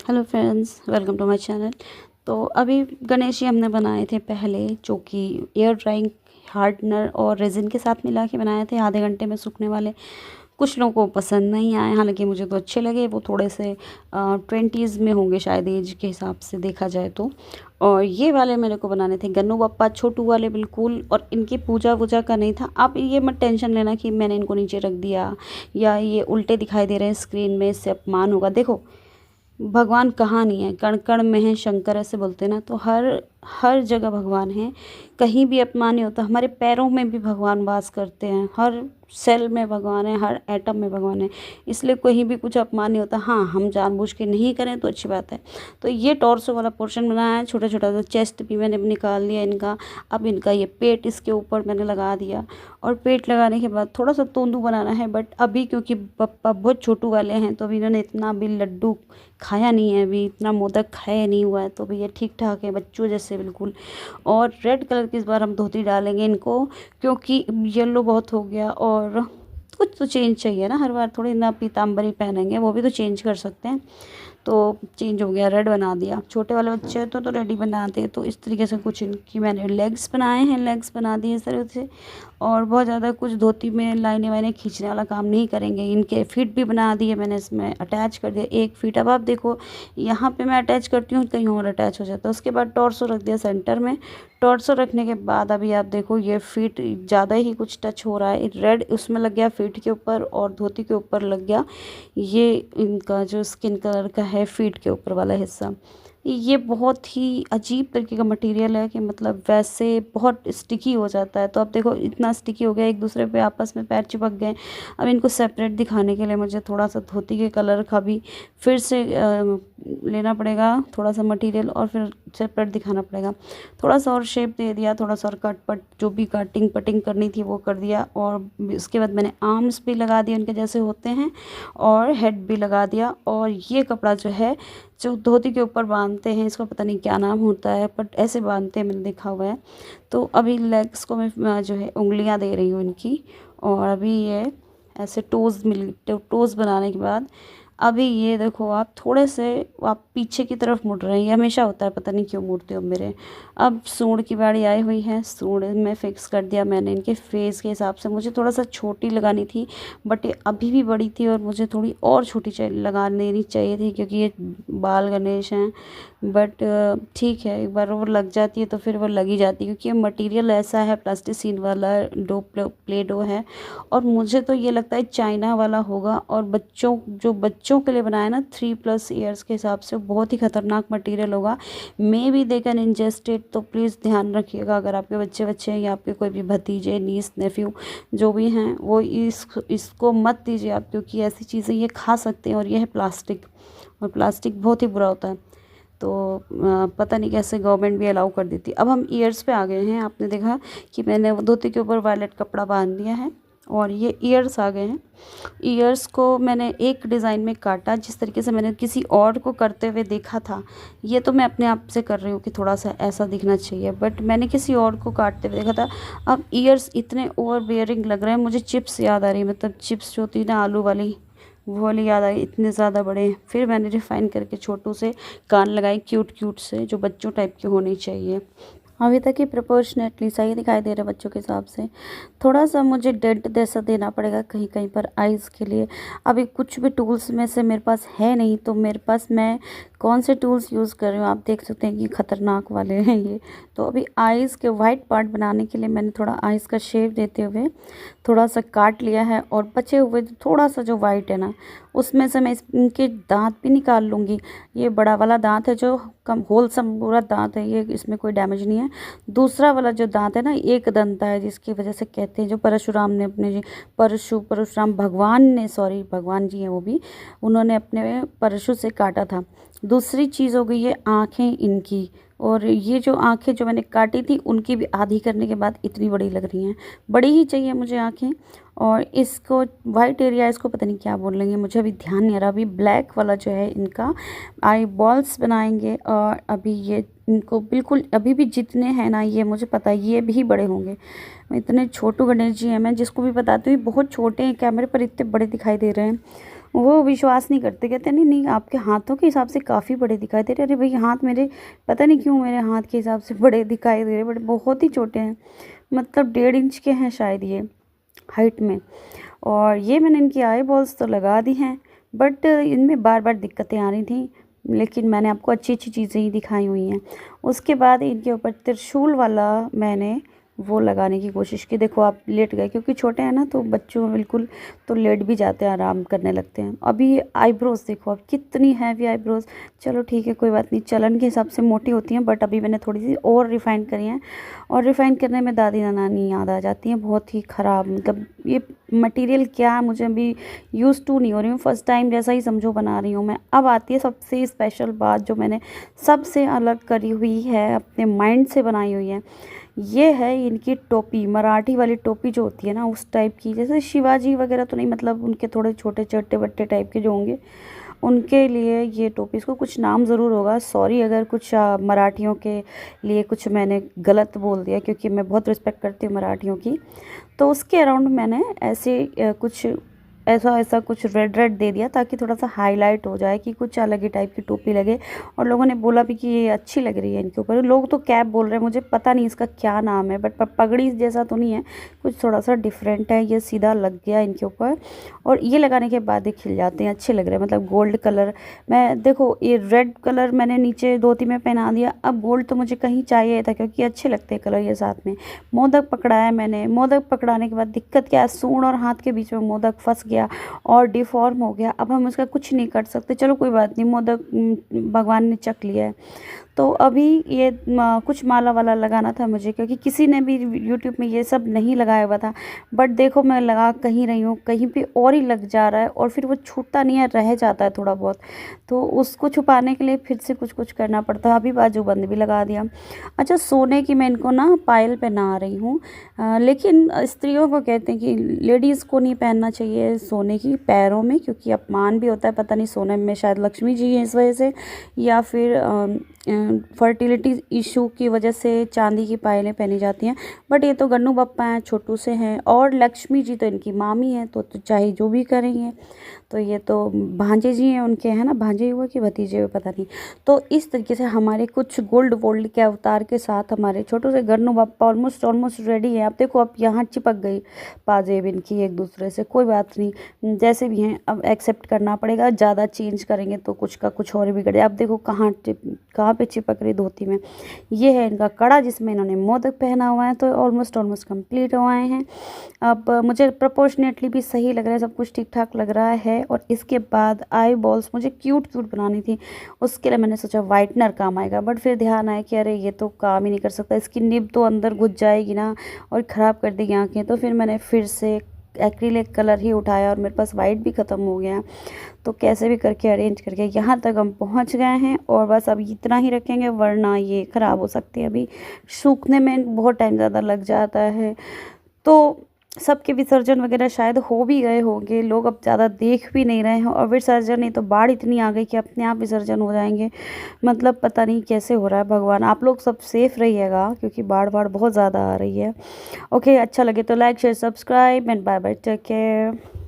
Hello friends, welcome to my channel. तो अभी गणेश जी हमने बनाए थे पहले, जो कि एयर ड्राइंग हार्डनर और रेजिन के साथ मिला के बनाए थे, आधे घंटे में सूखने वाले। कुछ लोगों को पसंद नहीं आए, हालांकि मुझे तो अच्छे लगे। वो थोड़े से 20s में होंगे शायद, एज के हिसाब से देखा जाए तो। और ये वाले मेरे को बनाने थे गन्नू बप्पा, छोटू वाले बिल्कुल। और इनकी पूजा वूजा का नहीं था। आप ये मत टेंशन लेना कि मैंने इनको नीचे रख दिया या ये उल्टे दिखाई दे रहे हैं स्क्रीन में, इससे अपमान होगा। देखो, भगवान कहाँ नहीं है, कण कण में है शंकर, ऐसे बोलते हैं ना। तो हर हर जगह भगवान है, कहीं भी अपमान नहीं होता। हमारे पैरों में भी भगवान वास करते हैं, हर सेल में भगवान है, हर एटम में भगवान है। इसलिए कहीं भी कुछ अपमान नहीं होता। हाँ, हम जानबूझ के नहीं करें तो अच्छी बात है। तो ये टॉर्सो वाला पोर्शन बनाया है, छोटा छोटा सा। चेस्ट भी मैंने निकाल लिया इनका। अब इनका ये पेट इसके ऊपर मैंने लगा दिया। और पेट लगाने के बाद थोड़ा सा तोंदू बनाना है, बट अभी क्योंकि पप्पा बहुत छोटू वाले हैं, तो अभी इन्होंने इतना भी लड्डू खाया नहीं है, अभी इतना मोदक खाया नहीं हुआ है। तो अभी ये ठीक ठाक है, बच्चों जैसे बिल्कुल। और रेड कलर की इस बार हम धोती डालेंगे इनको, क्योंकि येलो बहुत हो गया। और कुछ तो चेंज चाहिए ना, हर बार थोड़ी ना पीताम्बरी पहनेंगे, वो भी तो चेंज कर सकते हैं। तो चेंज हो गया, रेड बना दिया। छोटे वाले बच्चे हैं तो रेडी बनाते हैं। तो इस तरीके से कुछ इनकी मैंने लेग्स बनाए हैं, लेग्स बना दिए इस तरह से। और बहुत ज़्यादा कुछ धोती में लाइनें वाइनें खींचने वाला काम नहीं करेंगे। इनके फीट भी बना दिए मैंने, इसमें अटैच कर दिया एक फीट। अब आप देखो, यहाँ पे मैं अटैच करती हूँ, कहीं और अटैच हो जाता है। उसके बाद टॉर्सो रख दिया सेंटर में। टॉर्सो रखने के बाद अभी आप देखो, ये फीट ज़्यादा ही कुछ टच हो रहा है। रेड उसमें लग गया फीट के ऊपर, और धोती के ऊपर लग गया ये इनका जो स्किन कलर का है, फीट के ऊपर वाला हिस्सा। ये बहुत ही अजीब तरीके का मटेरियल है कि मतलब वैसे बहुत स्टिकी हो जाता है। तो अब देखो, इतना स्टिकी हो गया, एक दूसरे पे आपस में पैर चिपक गए। अब इनको सेपरेट दिखाने के लिए मुझे थोड़ा सा धोती के कलर का भी फिर से लेना पड़ेगा, थोड़ा सा मटेरियल, और फिर सेपरेट दिखाना पड़ेगा। थोड़ा सा और शेप दे दिया, थोड़ा सा और कट पट जो भी कटिंग पटिंग करनी थी वो कर दिया। और उसके बाद मैंने आर्म्स भी लगा दिए उनके जैसे होते हैं, और हेड भी लगा दिया। और ये कपड़ा जो है, जो धोती के ऊपर बांधते हैं, इसका पता नहीं क्या नाम होता है, बट ऐसे बांधते हैं, मैंने देखा हुआ है। तो अभी लेग्स को मैं जो है उंगलियां दे रही हूँ इनकी। और अभी ये ऐसे टोज़ बनाने के बाद अभी ये देखो, आप थोड़े से आप पीछे की तरफ मुड़ रहे हैं। ये हमेशा होता है, पता नहीं क्यों मुड़ते हो मेरे। अब सूंड की बारी आई हुई है, सूंड में फिक्स कर दिया मैंने इनके फेस के हिसाब से। मुझे थोड़ा सा छोटी लगानी थी, बट ये अभी भी बड़ी थी, और मुझे थोड़ी और छोटी लगा लेनी चाहिए थी, क्योंकि ये बाल गणेश हैं। बट ठीक है, एक बार वो लग जाती है तो फिर वो लग ही जाती है, क्योंकि ये मटेरियल ऐसा है, प्लास्टिसिन वाला प्ले डो है। और मुझे तो ये लगता है चाइना वाला होगा। और बच्चों के लिए बनाया ना, 3+ ईयर्स के हिसाब से, बहुत ही ख़तरनाक मटेरियल होगा। May be they can ingest it. तो प्लीज़ ध्यान रखिएगा, अगर आपके बच्चे हैं या आपके कोई भी भतीजे, नीस नेफ्यू जो भी हैं, वो इसको मत दीजिए आप, क्योंकि ऐसी चीज़ें ये खा सकते हैं। और ये है प्लास्टिक, और प्लास्टिक बहुत ही बुरा होता है। तो पता नहीं कैसे गवर्नमेंट भी अलाउ कर देती। अब हम ईयर्स पे आ गए हैं। आपने देखा कि मैंने वो धोती के ऊपर वायलेट कपड़ा बांध दिया है, और ये ईयर्स आ गए हैं। ईयर्स को मैंने एक डिज़ाइन में काटा, जिस तरीके से मैंने किसी और को करते हुए देखा था। ये तो मैं अपने आप से कर रही हूँ कि थोड़ा सा ऐसा दिखना चाहिए, बट मैंने किसी और को काटते हुए देखा था। अब ईयर्स इतने ओवर बेयरिंग लग रहे हैं, मुझे चिप्स याद आ रही है, मतलब चिप्स जो होती है ना आलू वाली, वो वाली याद आई। इतने ज़्यादा बड़े। फिर मैंने रिफ़ाइन करके छोटू से कान लगाए, क्यूट क्यूट से, जो बच्चों टाइप के होने चाहिए। अभी तक ही प्रोपोर्शनेटली सही दिखाई दे रहा है बच्चों के हिसाब से। थोड़ा सा मुझे डेंट जैसा देना पड़ेगा कहीं कहीं पर आइज़ के लिए। अभी कुछ भी टूल्स में से मेरे पास है नहीं, तो मेरे पास मैं कौन से टूल्स यूज़ कर रही हूँ, आप देख सकते हैं कि खतरनाक वाले हैं ये। तो अभी आइज़ के वाइट पार्ट बनाने के लिए मैंने थोड़ा आइज़ का शेप देते हुए थोड़ा सा काट लिया है। और बचे हुए थोड़ा सा जो वाइट है ना, उसमें से मैं इनके दांत भी निकाल लूँगी। ये बड़ा वाला दांत है, जो कम होलसम पूरा दांत है, ये इसमें कोई डैमेज नहीं है। दूसरा वाला जो दांत है ना, एक दंता है, जिसकी वजह से कहते हैं, जो परशुराम ने अपने जी परशुराम भगवान ने, सॉरी भगवान जी हैं वो भी, उन्होंने अपने परशु से काटा था। दूसरी चीज़ हो गई है आँखें इनकी। और ये जो आँखें जो मैंने काटी थी, उनकी भी आधी करने के बाद इतनी बड़ी लग रही हैं। बड़ी ही चाहिए मुझे आँखें। और इसको वाइट एरिया, इसको पता नहीं क्या बोल लेंगे, मुझे अभी ध्यान नहीं आ रहा। अभी ब्लैक वाला जो है, इनका आई बॉल्स बनाएंगे। और अभी ये इनको बिल्कुल, अभी भी जितने हैं ना, ये मुझे पता है ये भी बड़े होंगे। इतने छोटू गणेश जी हैं, मैं जिसको भी बताती हूँ बहुत छोटे हैं, कैमरे पर इतने बड़े दिखाई दे रहे हैं। वो विश्वास नहीं करते, कहते नहीं नहीं आपके हाथों के हिसाब से काफ़ी बड़े दिखाई दे रहे। अरे भाई हाथ मेरे, पता नहीं क्यों मेरे हाथ के हिसाब से बड़े दिखाई दे रहे, बट बहुत ही छोटे हैं, मतलब 1.5 इंच के हैं शायद ये हाइट में। और ये मैंने इनकी आई बॉल्स तो लगा दी हैं, बट इनमें बार बार दिक्कतें आ रही थी, लेकिन मैंने आपको अच्छी अच्छी चीज़ें ही दिखाई हुई हैं। उसके बाद इनके ऊपर त्रिशूल वाला मैंने वो लगाने की कोशिश की। देखो आप लेट गए, क्योंकि छोटे हैं ना तो बच्चों बिल्कुल तो लेट भी जाते हैं, आराम करने लगते हैं। अभी आईब्रोज़ देखो आप, कितनी हैवी आईब्रोज़। चलो ठीक है कोई बात नहीं, चलन के हिसाब से मोटी होती हैं, बट अभी मैंने थोड़ी सी और रिफ़ाइन करी हैं। और रिफ़ाइन करने में दादी नानी याद आ जाती हैं, बहुत ही ख़राब। मतलब ये मटेरियल क्या है मुझे अभी यूज़ टू नहीं हो रही हूँ, फ़र्स्ट टाइम जैसा ही समझो बना रही हूँ मैं। अब आती है सबसे स्पेशल बात, जो मैंने सबसे अलग करी हुई है, अपने माइंड से बनाई हुई है। ये है इनकी टोपी, मराठी वाली टोपी जो होती है ना उस टाइप की, जैसे शिवाजी वगैरह तो नहीं, मतलब उनके थोड़े छोटे चट्टे बट्टे टाइप के जो होंगे उनके लिए ये टोपी। इसको कुछ नाम ज़रूर होगा, सॉरी अगर कुछ मराठियों के लिए कुछ मैंने गलत बोल दिया, क्योंकि मैं बहुत रिस्पेक्ट करती हूँ मराठियों की। तो उसके अराउंड मैंने ऐसे कुछ ऐसा ऐसा कुछ रेड रेड दे दिया, ताकि थोड़ा सा हाईलाइट हो जाए, कि कुछ अलग ही टाइप की टोपी लगे। और लोगों ने बोला भी कि ये अच्छी लग रही है इनके ऊपर। लोग तो कैप बोल रहे हैं, मुझे पता नहीं इसका क्या नाम है, बट पगड़ी जैसा तो नहीं है, कुछ थोड़ा सा डिफरेंट है। ये सीधा लग गया इनके ऊपर, और ये लगाने के बाद ही खिल जाते हैं, अच्छे लग रहे हैं। मतलब गोल्ड कलर, मैं देखो ये रेड कलर मैंने नीचे धोती में पहना दिया, अब गोल्ड तो मुझे कहीं चाहिए था, क्योंकि अच्छे लगते हैं कलर ये साथ में। मोदक पकड़ाया मैंने, मोदक पकड़ाने के बाद दिक्कत क्या है, सूंड और हाथ के बीच में मोदक फंस गया और डिफॉर्म हो गया। अब हम उसका कुछ नहीं कर सकते, चलो कोई बात नहीं, मोदक भगवान ने चख लिया है। तो अभी ये कुछ माला वाला लगाना था मुझे, क्योंकि किसी ने भी यूट्यूब में ये सब नहीं लगाया हुआ था। बट देखो मैं लगा कहीं रही हूँ, कहीं पे और ही लग जा रहा है, और फिर वो छूटता नहीं है, रह जाता है थोड़ा बहुत। तो उसको छुपाने के लिए फिर से कुछ कुछ करना पड़ता है। अभी बाजूबंद भी लगा दिया। अच्छा, सोने की मैं इनको ना पायल पहना रही हूँ, लेकिन स्त्रियों को कहते हैं कि लेडीज़ को नहीं पहनना चाहिए सोने की पैरों में, क्योंकि अपमान भी होता है। पता नहीं सोने में शायद लक्ष्मी जी हैं इस वजह से, या फिर फर्टिलिटी इशू की वजह से चांदी की पायलें पहनी जाती हैं। बट ये तो गन्नू बप्पा हैं, छोटू से हैं, और लक्ष्मी जी तो इनकी मामी हैं, तो चाहे जो भी करेंगे। तो ये तो भांजे जी हैं उनके, हैं ना, भांजे हुए कि भतीजे हुए पता नहीं। तो इस तरीके से हमारे कुछ गोल्ड वोल्ड के अवतार के साथ हमारे छोटू से गन्नू बप्पा ऑलमोस्ट रेडी है। अब देखो अब यहाँ चिपक गई पाजेब इनकी एक दूसरे से, कोई बात नहीं, जैसे भी हैं अब एक्सेप्ट करना पड़ेगा। ज़्यादा चेंज करेंगे तो कुछ का कुछ और बिगड़ जाए। अब देखो कहाँ पे चिपक रही धोती में। ये है इनका कड़ा, जिसमें इन्होंने मोदक पहना हुआ है। तो ऑलमोस्ट कंप्लीट हो आए हैं। अब मुझे प्रोपोर्शनेटली भी सही लग रहा है, सब कुछ ठीक ठाक लग रहा है। और इसके बाद आई बॉल्स मुझे क्यूट क्यूट बनानी थी, उसके लिए मैंने सोचा वाइटनर काम आएगा। बट फिर ध्यान आया कि अरे ये तो काम ही नहीं कर सकता, इसकी निब तो अंदर घुस जाएगी ना और ख़राब कर देगी आँखें। तो फिर मैंने फिर से एक्रिलिक कलर ही उठाया, और मेरे पास वाइट भी ख़त्म हो गया। तो कैसे भी करके अरेंज करके यहाँ तक हम पहुँच गए हैं। और बस अब इतना ही रखेंगे, वरना ये ख़राब हो सकती है। अभी सूखने में बहुत टाइम ज़्यादा लग जाता है। तो सबके विसर्जन वगैरह शायद हो भी गए होंगे, लोग अब ज़्यादा देख भी नहीं रहे हैं। और विसर्जन नहीं तो बाढ़ इतनी आ गई कि अपने आप विसर्जन हो जाएंगे। मतलब पता नहीं कैसे हो रहा है। भगवान आप लोग सब सेफ़ रहिएगा, क्योंकि बाढ़ बहुत ज़्यादा आ रही है। ओके, अच्छा लगे तो like share subscribe and bye bye, take care.